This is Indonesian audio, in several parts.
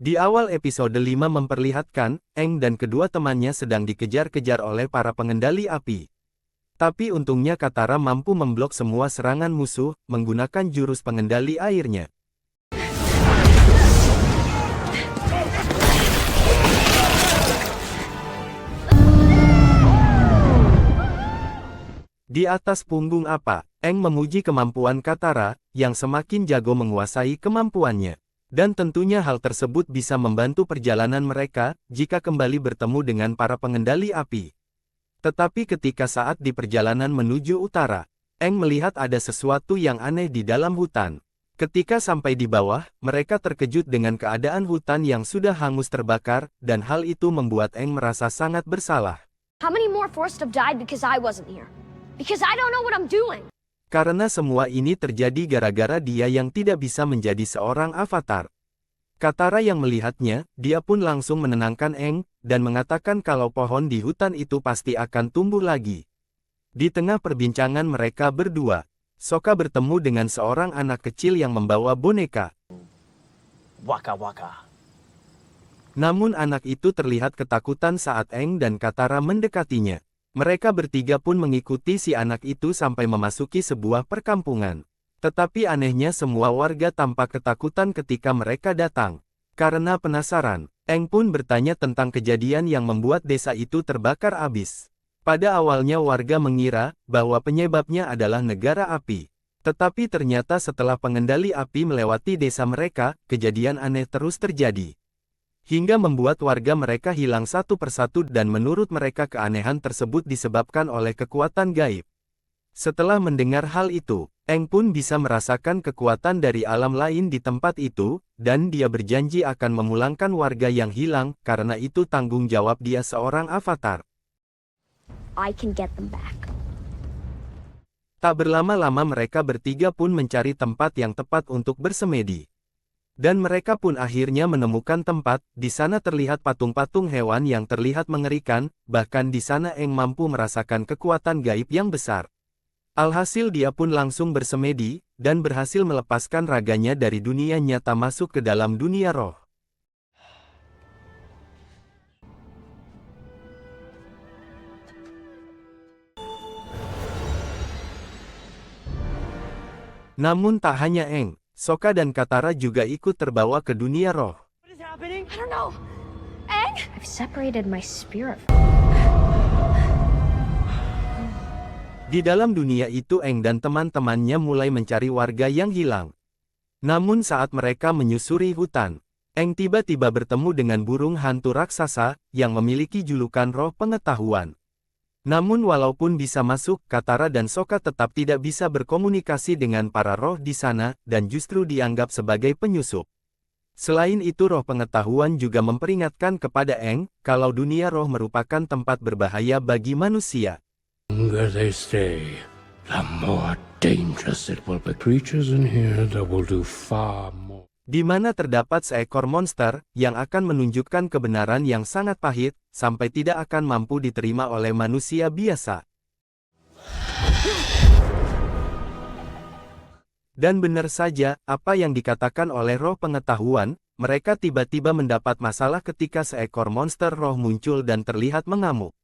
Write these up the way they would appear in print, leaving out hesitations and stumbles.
Di awal episode 5 memperlihatkan, Aang dan kedua temannya sedang dikejar-kejar oleh para pengendali api. Tapi untungnya Katara mampu memblok semua serangan musuh, menggunakan jurus pengendali airnya. Di atas punggung apa, Aang memuji kemampuan Katara, yang semakin jago menguasai kemampuannya. Dan tentunya hal tersebut bisa membantu perjalanan mereka, jika kembali bertemu dengan para pengendali api. Tetapi ketika saat di perjalanan menuju utara, Aang melihat ada sesuatu yang aneh di dalam hutan. Ketika sampai di bawah, mereka terkejut dengan keadaan hutan yang sudah hangus terbakar, dan hal itu membuat Aang merasa sangat bersalah. How many more forced have died because I wasn't here? Because I don't know what I'm doing. Karena semua ini terjadi gara-gara dia yang tidak bisa menjadi seorang avatar. Katara yang melihatnya, dia pun langsung menenangkan Aang, dan mengatakan kalau pohon di hutan itu pasti akan tumbuh lagi. Di tengah perbincangan mereka berdua, Sokka bertemu dengan seorang anak kecil yang membawa boneka. Waka waka. Namun anak itu terlihat ketakutan saat Aang dan Katara mendekatinya. Mereka bertiga pun mengikuti si anak itu sampai memasuki sebuah perkampungan. Tetapi anehnya semua warga tampak ketakutan ketika mereka datang. Karena penasaran, Aang pun bertanya tentang kejadian yang membuat desa itu terbakar habis. Pada awalnya warga mengira bahwa penyebabnya adalah negara api. Tetapi ternyata setelah pengendali api melewati desa mereka, kejadian aneh terus terjadi. Hingga membuat warga mereka hilang satu persatu dan menurut mereka keanehan tersebut disebabkan oleh kekuatan gaib. Setelah mendengar hal itu, Aang pun bisa merasakan kekuatan dari alam lain di tempat itu, dan dia berjanji akan memulangkan warga yang hilang, karena itu tanggung jawab dia seorang avatar. I can get them back. Tak berlama-lama mereka bertiga pun mencari tempat yang tepat untuk bersemedi. Dan mereka pun akhirnya menemukan tempat, di sana terlihat patung-patung hewan yang terlihat mengerikan, bahkan di sana Aang mampu merasakan kekuatan gaib yang besar. Alhasil dia pun langsung bersemedi, dan berhasil melepaskan raganya dari dunia nyata masuk ke dalam dunia roh. Namun tak hanya Aang, Sokka dan Katara juga ikut terbawa ke dunia roh. What is happening? I don't know. Aang? I've separated my spirit. Di dalam dunia itu Aang dan teman-temannya mulai mencari warga yang hilang. Namun saat mereka menyusuri hutan, Aang tiba-tiba bertemu dengan burung hantu raksasa, yang memiliki julukan roh pengetahuan. Namun walaupun bisa masuk, Katara dan Sokka tetap tidak bisa berkomunikasi dengan para roh di sana, dan justru dianggap sebagai penyusup. Selain itu roh pengetahuan juga memperingatkan kepada Aang, kalau dunia roh merupakan tempat berbahaya bagi manusia. The longer they stay, the more dangerous it will be. Creatures in here that will do far more. Di mana terdapat seekor monster, yang akan menunjukkan kebenaran yang sangat pahit, sampai tidak akan mampu diterima oleh manusia biasa. Dan benar saja, apa yang dikatakan oleh roh pengetahuan, mereka tiba-tiba mendapat masalah ketika seekor monster roh muncul dan terlihat mengamuk.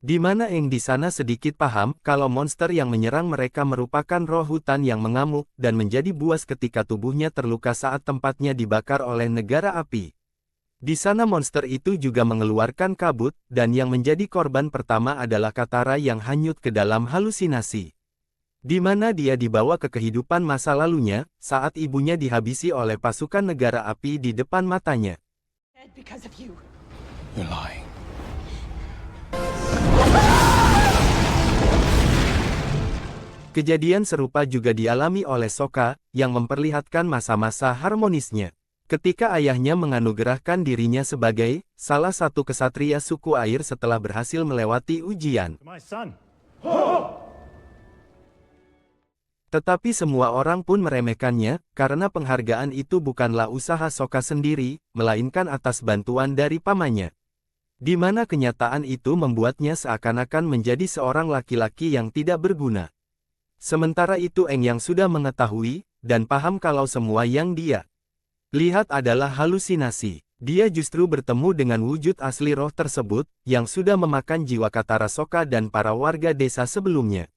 Di mana Aang di sana sedikit paham kalau monster yang menyerang mereka merupakan roh hutan yang mengamuk dan menjadi buas ketika tubuhnya terluka saat tempatnya dibakar oleh negara api. Di sana monster itu juga mengeluarkan kabut, dan yang menjadi korban pertama adalah Katara yang hanyut ke dalam halusinasi. Di mana dia dibawa ke kehidupan masa lalunya, saat ibunya dihabisi oleh pasukan negara api di depan matanya. Dead because of you. You're lying. Kejadian serupa juga dialami oleh Sokka, yang memperlihatkan masa-masa harmonisnya. Ketika ayahnya menganugerahkan dirinya sebagai salah satu kesatria suku air setelah berhasil melewati ujian. My son. Tetapi semua orang pun meremehkannya, karena penghargaan itu bukanlah usaha Sokka sendiri, melainkan atas bantuan dari pamannya. Di mana kenyataan itu membuatnya seakan-akan menjadi seorang laki-laki yang tidak berguna. Sementara itu Eng yang sudah mengetahui, dan paham kalau semua yang dia lihat adalah halusinasi. Dia justru bertemu dengan wujud asli roh tersebut, yang sudah memakan jiwa Katara Sokka dan para warga desa sebelumnya.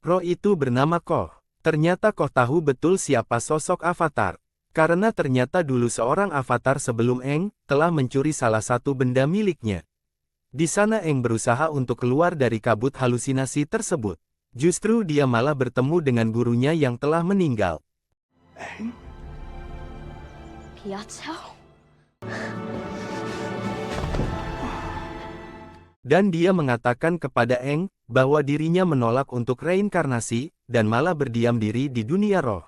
Roh itu bernama Koh. Ternyata Koh tahu betul siapa sosok Avatar. Karena ternyata dulu seorang Avatar sebelum Eng, telah mencuri salah satu benda miliknya. Di sana Eng berusaha untuk keluar dari kabut halusinasi tersebut. Justru dia malah bertemu dengan gurunya yang telah meninggal. Gyatso? Dan dia mengatakan kepada Eng, bahwa dirinya menolak untuk reinkarnasi, dan malah berdiam diri di dunia roh.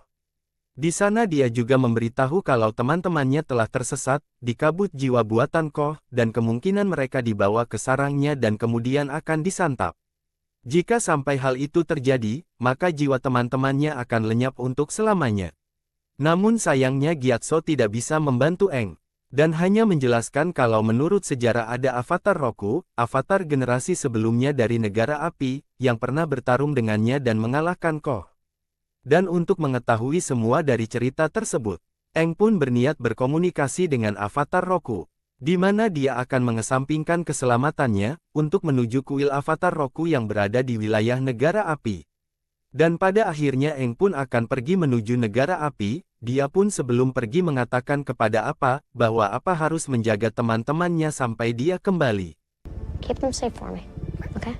Di sana dia juga memberitahu kalau teman-temannya telah tersesat, di kabut jiwa buatan Koh, dan kemungkinan mereka dibawa ke sarangnya dan kemudian akan disantap. Jika sampai hal itu terjadi, maka jiwa teman-temannya akan lenyap untuk selamanya. Namun sayangnya Gyatso tidak bisa membantu Eng. Dan hanya menjelaskan kalau menurut sejarah ada Avatar Roku, Avatar generasi sebelumnya dari negara api, yang pernah bertarung dengannya dan mengalahkan Koh. Dan untuk mengetahui semua dari cerita tersebut, Eng pun berniat berkomunikasi dengan Avatar Roku, di mana dia akan mengesampingkan keselamatannya, untuk menuju kuil Avatar Roku yang berada di wilayah negara api. Dan pada akhirnya Eng pun akan pergi menuju negara api. Dia pun sebelum pergi mengatakan kepada Apa, bahwa Apa harus menjaga teman-temannya sampai dia kembali. Keep them safe for me, okay?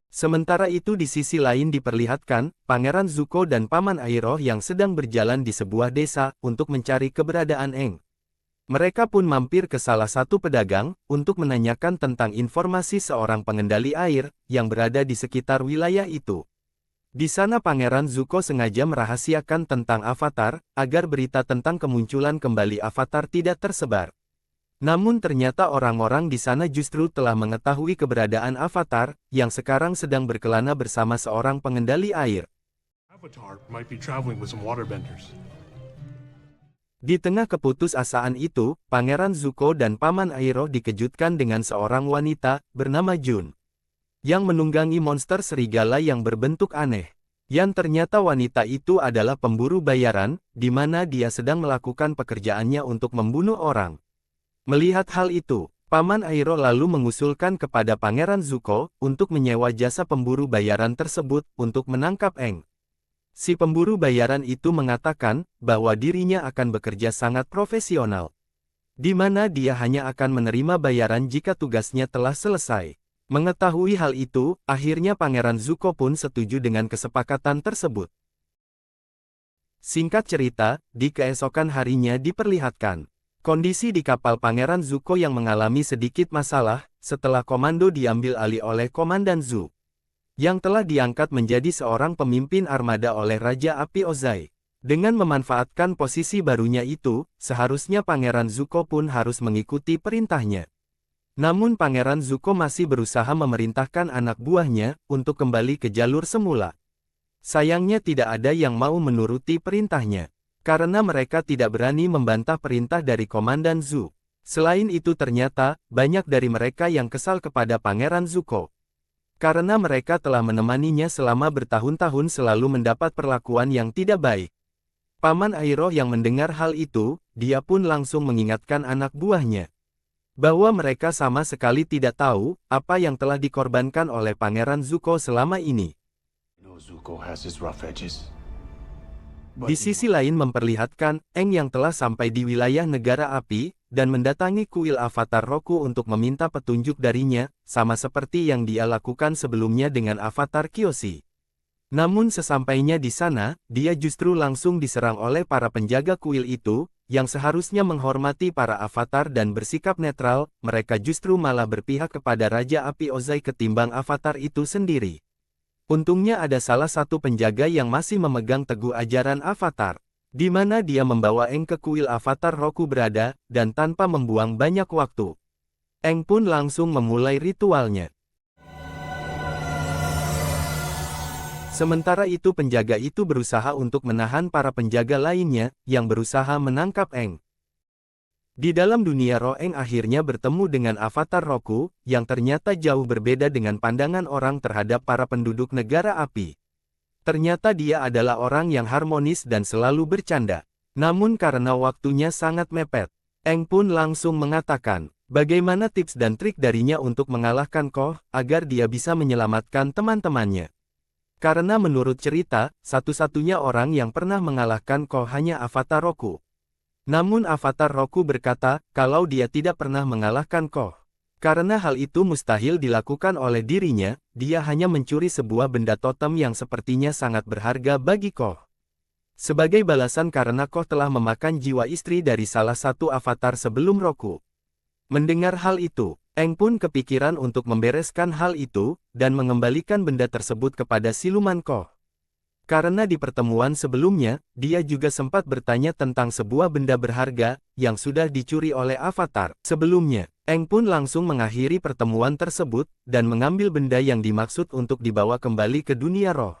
Sementara itu di sisi lain diperlihatkan, Pangeran Zuko dan Paman Airoh yang sedang berjalan di sebuah desa, untuk mencari keberadaan Eng. Mereka pun mampir ke salah satu pedagang, untuk menanyakan tentang informasi seorang pengendali air, yang berada di sekitar wilayah itu. Di sana Pangeran Zuko sengaja merahasiakan tentang Avatar, agar berita tentang kemunculan kembali Avatar tidak tersebar. Namun ternyata orang-orang di sana justru telah mengetahui keberadaan Avatar, yang sekarang sedang berkelana bersama seorang pengendali air. Avatar might be traveling with some waterbenders. Di tengah keputusasaan itu, Pangeran Zuko dan Paman Airoh dikejutkan dengan seorang wanita, bernama Jun, yang menunggangi monster serigala yang berbentuk aneh. Yang ternyata wanita itu adalah pemburu bayaran, di mana dia sedang melakukan pekerjaannya untuk membunuh orang. Melihat hal itu, Paman Airoh lalu mengusulkan kepada Pangeran Zuko, untuk menyewa jasa pemburu bayaran tersebut, untuk menangkap Eng. Si pemburu bayaran itu mengatakan, bahwa dirinya akan bekerja sangat profesional. Di mana dia hanya akan menerima bayaran jika tugasnya telah selesai. Mengetahui hal itu, akhirnya Pangeran Zuko pun setuju dengan kesepakatan tersebut. Singkat cerita, di keesokan harinya diperlihatkan kondisi di kapal Pangeran Zuko yang mengalami sedikit masalah, setelah komando diambil alih oleh Komandan Zu, yang telah diangkat menjadi seorang pemimpin armada oleh Raja Api Ozai. Dengan memanfaatkan posisi barunya itu, seharusnya Pangeran Zuko pun harus mengikuti perintahnya. Namun Pangeran Zuko masih berusaha memerintahkan anak buahnya, untuk kembali ke jalur semula. Sayangnya tidak ada yang mau menuruti perintahnya, karena mereka tidak berani membantah perintah dari Komandan Zu. Selain itu ternyata, banyak dari mereka yang kesal kepada Pangeran Zuko. Karena mereka telah menemaninya selama bertahun-tahun selalu mendapat perlakuan yang tidak baik. Paman Airoh yang mendengar hal itu, dia pun langsung mengingatkan anak buahnya, bahwa mereka sama sekali tidak tahu, apa yang telah dikorbankan oleh Pangeran Zuko selama ini. Di sisi lain memperlihatkan, Eng yang telah sampai di wilayah negara api, dan mendatangi kuil Avatar Roku untuk meminta petunjuk darinya, sama seperti yang dia lakukan sebelumnya dengan Avatar Kyoshi. Namun sesampainya di sana, dia justru langsung diserang oleh para penjaga kuil itu, yang seharusnya menghormati para avatar dan bersikap netral, mereka justru malah berpihak kepada Raja Api Ozai ketimbang avatar itu sendiri. Untungnya ada salah satu penjaga yang masih memegang teguh ajaran avatar, di mana dia membawa Eng ke kuil Avatar Roku berada, dan tanpa membuang banyak waktu, Eng pun langsung memulai ritualnya. Sementara itu penjaga itu berusaha untuk menahan para penjaga lainnya, yang berusaha menangkap Eng. Di dalam dunia roh, Eng akhirnya bertemu dengan avatar Roku, yang ternyata jauh berbeda dengan pandangan orang terhadap para penduduk negara api. Ternyata dia adalah orang yang harmonis dan selalu bercanda. Namun karena waktunya sangat mepet, Eng pun langsung mengatakan, bagaimana tips dan trik darinya untuk mengalahkan Koh, agar dia bisa menyelamatkan teman-temannya. Karena menurut cerita, satu-satunya orang yang pernah mengalahkan Koh hanya avatar Roku. Namun avatar Roku berkata, kalau dia tidak pernah mengalahkan Koh. Karena hal itu mustahil dilakukan oleh dirinya, dia hanya mencuri sebuah benda totem yang sepertinya sangat berharga bagi Koh. Sebagai balasan karena Koh telah memakan jiwa istri dari salah satu avatar sebelum Roku. Mendengar hal itu, Eng pun kepikiran untuk membereskan hal itu, dan mengembalikan benda tersebut kepada siluman Koh. Karena di pertemuan sebelumnya, dia juga sempat bertanya tentang sebuah benda berharga, yang sudah dicuri oleh avatar. Sebelumnya, Eng pun langsung mengakhiri pertemuan tersebut, dan mengambil benda yang dimaksud untuk dibawa kembali ke dunia roh.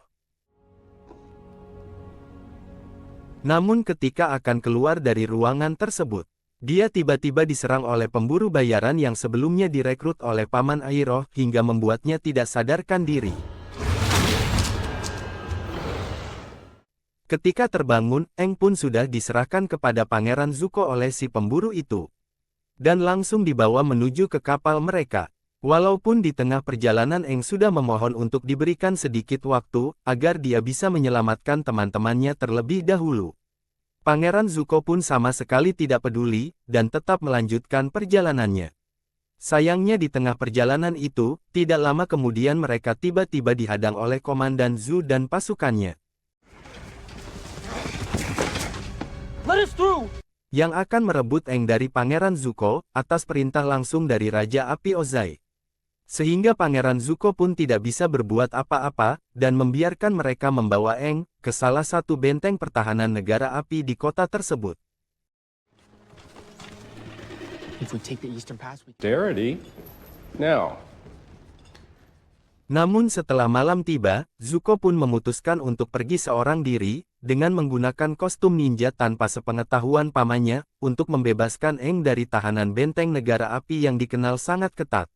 Namun ketika akan keluar dari ruangan tersebut, dia tiba-tiba diserang oleh pemburu bayaran yang sebelumnya direkrut oleh Paman Airoh hingga membuatnya tidak sadarkan diri. Ketika terbangun, Eng pun sudah diserahkan kepada Pangeran Zuko oleh si pemburu itu. Dan langsung dibawa menuju ke kapal mereka. Walaupun di tengah perjalanan Eng sudah memohon untuk diberikan sedikit waktu, agar dia bisa menyelamatkan teman-temannya terlebih dahulu. Pangeran Zuko pun sama sekali tidak peduli, dan tetap melanjutkan perjalanannya. Sayangnya di tengah perjalanan itu, tidak lama kemudian mereka tiba-tiba dihadang oleh Komandan Zu dan pasukannya. Let us through! Yang akan merebut Eng dari Pangeran Zuko, atas perintah langsung dari Raja Api Ozai. Sehingga Pangeran Zuko pun tidak bisa berbuat apa-apa, dan membiarkan mereka membawa Eng ke salah satu benteng pertahanan negara api di kota tersebut. If we take the eastern pass, we... Darity? Now. Namun setelah malam tiba, Zuko pun memutuskan untuk pergi seorang diri, dengan menggunakan kostum ninja tanpa sepengetahuan pamannya, untuk membebaskan Eng dari tahanan benteng negara api yang dikenal sangat ketat.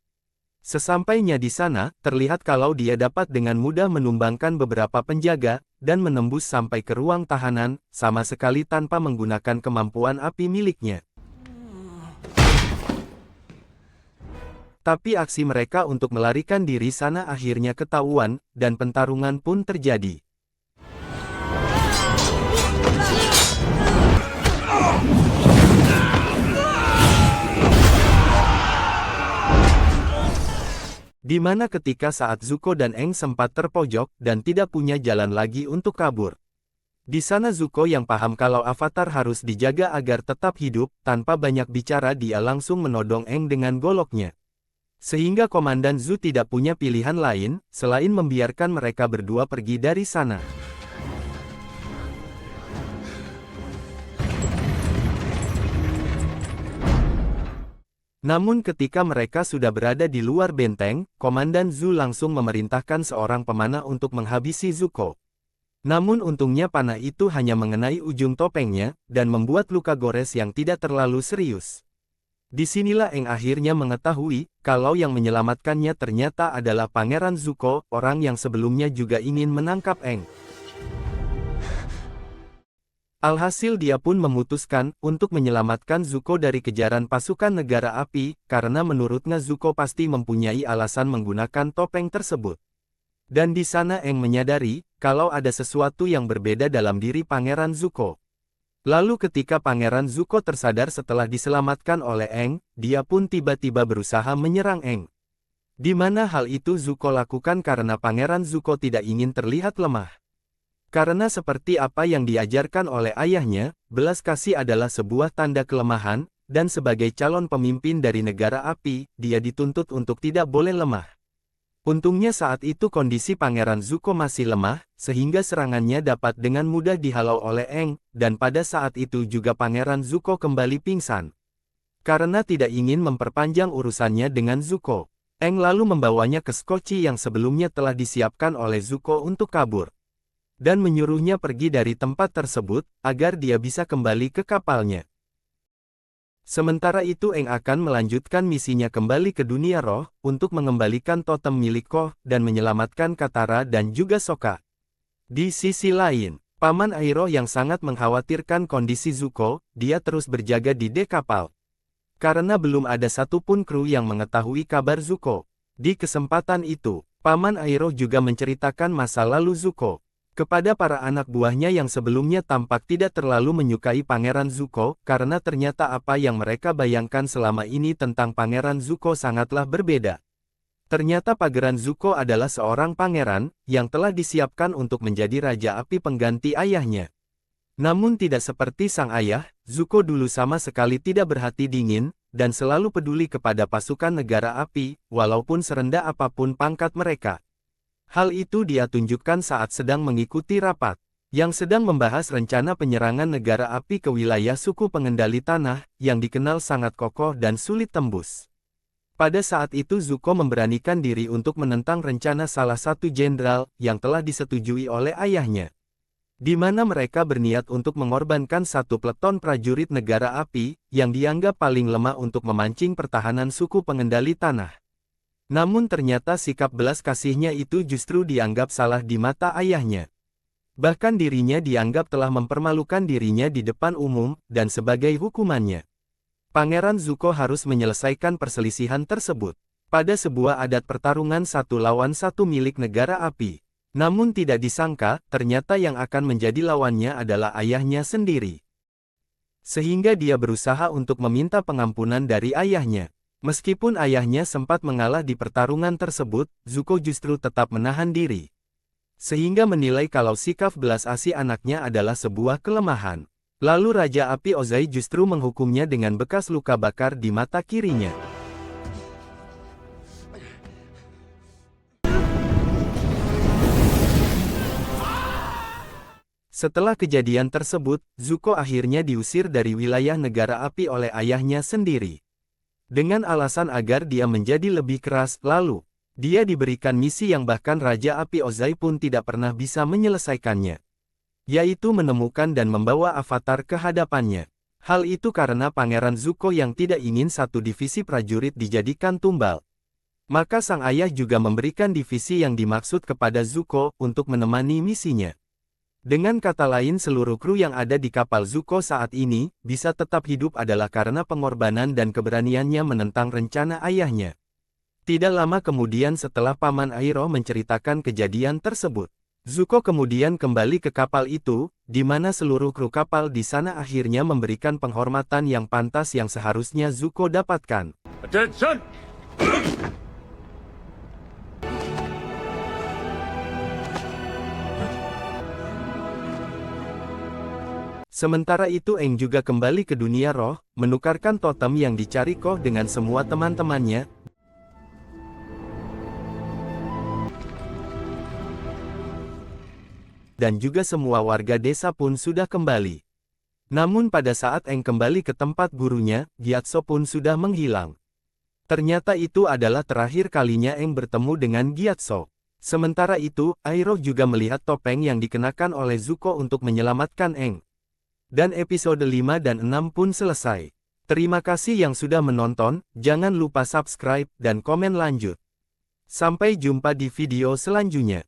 Sesampainya di sana, terlihat kalau dia dapat dengan mudah menumbangkan beberapa penjaga, dan menembus sampai ke ruang tahanan, sama sekali tanpa menggunakan kemampuan api miliknya. Tapi aksi mereka untuk melarikan diri sana akhirnya ketahuan, dan pertarungan pun terjadi. Di mana ketika saat Zuko dan Eng sempat terpojok dan tidak punya jalan lagi untuk kabur. Di sana Zuko yang paham kalau avatar harus dijaga agar tetap hidup, tanpa banyak bicara dia langsung menodong Eng dengan goloknya. Sehingga Komandan Zu tidak punya pilihan lain, selain membiarkan mereka berdua pergi dari sana. Namun ketika mereka sudah berada di luar benteng, Komandan Zu langsung memerintahkan seorang pemanah untuk menghabisi Zuko. Namun untungnya panah itu hanya mengenai ujung topengnya, dan membuat luka gores yang tidak terlalu serius. Disinilah Eng akhirnya mengetahui, kalau yang menyelamatkannya ternyata adalah Pangeran Zuko, orang yang sebelumnya juga ingin menangkap Eng. Alhasil dia pun memutuskan untuk menyelamatkan Zuko dari kejaran pasukan negara api, karena menurutnya Zuko pasti mempunyai alasan menggunakan topeng tersebut. Dan di sana Eng menyadari, kalau ada sesuatu yang berbeda dalam diri Pangeran Zuko. Lalu ketika Pangeran Zuko tersadar setelah diselamatkan oleh Eng, dia pun tiba-tiba berusaha menyerang Eng. Di mana hal itu Zuko lakukan karena Pangeran Zuko tidak ingin terlihat lemah. Karena seperti apa yang diajarkan oleh ayahnya, belas kasih adalah sebuah tanda kelemahan, dan sebagai calon pemimpin dari negara api, dia dituntut untuk tidak boleh lemah. Untungnya saat itu kondisi Pangeran Zuko masih lemah, sehingga serangannya dapat dengan mudah dihalau oleh Eng, dan pada saat itu juga Pangeran Zuko kembali pingsan. Karena tidak ingin memperpanjang urusannya dengan Zuko, Eng lalu membawanya ke skoci yang sebelumnya telah disiapkan oleh Zuko untuk kabur. Dan menyuruhnya pergi dari tempat tersebut, agar dia bisa kembali ke kapalnya. Sementara itu Eng akan melanjutkan misinya kembali ke dunia roh, untuk mengembalikan totem milik Koh, dan menyelamatkan Katara dan juga Sokka. Di sisi lain, Paman Iroh yang sangat mengkhawatirkan kondisi Zuko, dia terus berjaga di dek kapal. Karena belum ada satupun kru yang mengetahui kabar Zuko. Di kesempatan itu, Paman Iroh juga menceritakan masa lalu Zuko kepada para anak buahnya yang sebelumnya tampak tidak terlalu menyukai Pangeran Zuko, karena ternyata apa yang mereka bayangkan selama ini tentang Pangeran Zuko sangatlah berbeda. Ternyata Pangeran Zuko adalah seorang pangeran, yang telah disiapkan untuk menjadi Raja Api pengganti ayahnya. Namun tidak seperti sang ayah, Zuko dulu sama sekali tidak berhati dingin, dan selalu peduli kepada pasukan negara api, walaupun serendah apapun pangkat mereka. Hal itu dia tunjukkan saat sedang mengikuti rapat, yang sedang membahas rencana penyerangan negara api ke wilayah suku pengendali tanah, yang dikenal sangat kokoh dan sulit tembus. Pada saat itu Zuko memberanikan diri untuk menentang rencana salah satu jenderal, yang telah disetujui oleh ayahnya. Di mana mereka berniat untuk mengorbankan satu peleton prajurit negara api, yang dianggap paling lemah untuk memancing pertahanan suku pengendali tanah. Namun ternyata sikap belas kasihnya itu justru dianggap salah di mata ayahnya. Bahkan dirinya dianggap telah mempermalukan dirinya di depan umum, dan sebagai hukumannya, Pangeran Zuko harus menyelesaikan perselisihan tersebut pada sebuah adat pertarungan 1 lawan 1 milik negara api. Namun tidak disangka, ternyata yang akan menjadi lawannya adalah ayahnya sendiri. Sehingga dia berusaha untuk meminta pengampunan dari ayahnya. Meskipun ayahnya sempat mengalah di pertarungan tersebut, Zuko justru tetap menahan diri. Sehingga menilai kalau sikap belas asih anaknya adalah sebuah kelemahan. Lalu Raja Api Ozai justru menghukumnya dengan bekas luka bakar di mata kirinya. Setelah kejadian tersebut, Zuko akhirnya diusir dari wilayah negara api oleh ayahnya sendiri. Dengan alasan agar dia menjadi lebih keras, lalu dia diberikan misi yang bahkan Raja Api Ozai pun tidak pernah bisa menyelesaikannya. Yaitu menemukan dan membawa avatar ke hadapannya. Hal itu karena Pangeran Zuko yang tidak ingin satu divisi prajurit dijadikan tumbal. Maka sang ayah juga memberikan divisi yang dimaksud kepada Zuko untuk menemani misinya. Dengan kata lain seluruh kru yang ada di kapal Zuko saat ini, bisa tetap hidup adalah karena pengorbanan dan keberaniannya menentang rencana ayahnya. Tidak lama kemudian setelah Paman Iroh menceritakan kejadian tersebut, Zuko kemudian kembali ke kapal itu, di mana seluruh kru kapal di sana akhirnya memberikan penghormatan yang pantas yang seharusnya Zuko dapatkan. Attention! Sementara itu Aang juga kembali ke dunia roh, menukarkan totem yang dicari Koh dengan semua teman-temannya. Dan juga semua warga desa pun sudah kembali. Namun pada saat Aang kembali ke tempat gurunya, Gyatso pun sudah menghilang. Ternyata itu adalah terakhir kalinya Aang bertemu dengan Gyatso. Sementara itu, Iroh juga melihat topeng yang dikenakan oleh Zuko untuk menyelamatkan Aang. Dan episode 5 dan 6 pun selesai. Terima kasih yang sudah menonton, jangan lupa subscribe dan komen lanjut. Sampai jumpa di video selanjutnya.